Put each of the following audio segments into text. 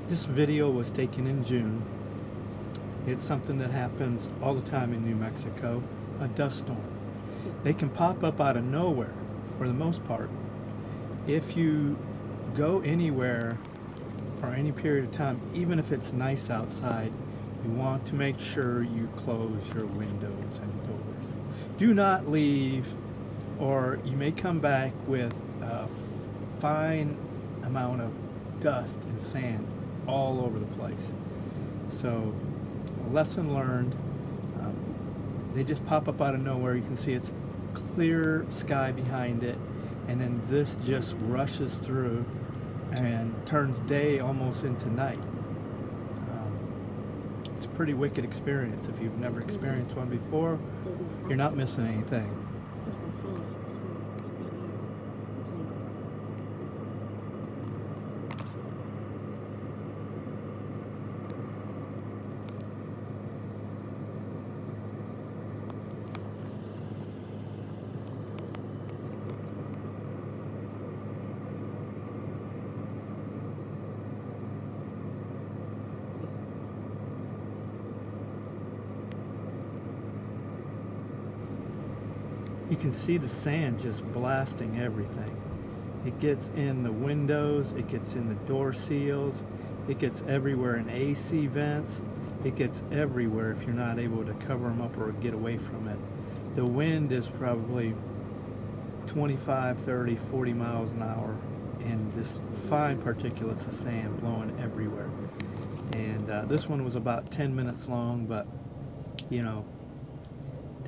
This video was taken in June. It's something that happens all the time in New Mexico, a dust storm. They can pop up out of nowhere for the most part. If you go anywhere for any period of time, even if it's nice outside, you want to make sure you close your windows and doors. Do not leave, or you may come back with a fine amount of dust and sand all over the place. So, a lesson learned. They just pop up out of nowhere. You can see it's clear sky behind it, and then this just rushes through and turns day almost into night. It's a pretty wicked experience. If you've never experienced one before, you're not missing anything. You can see the sand just blasting everything. It gets in the windows, it gets in the door seals, it gets everywhere in AC vents, it gets everywhere if you're not able to cover them up or get away from it. The wind is probably 25, 30, 40 miles an hour, and this fine particulates of sand blowing everywhere. And this one was about 10 minutes long, but you know,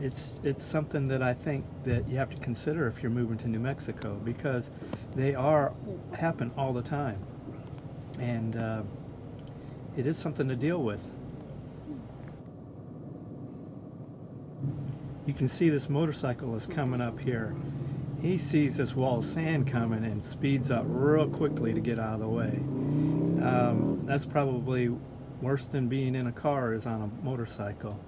it's something that I think that you have to consider if you're moving to New Mexico, because they happen all the time, and it is something to deal with. You can see this motorcycle is coming up here. He sees this wall of sand coming and speeds up real quickly to get out of the way. That's probably worse than being in a car, is on a motorcycle.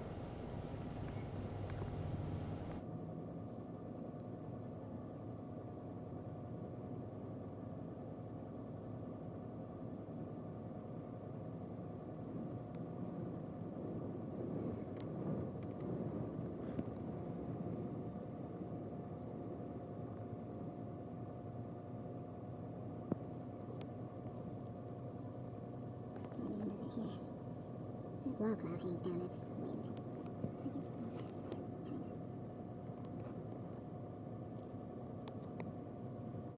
Wildflower hangs down.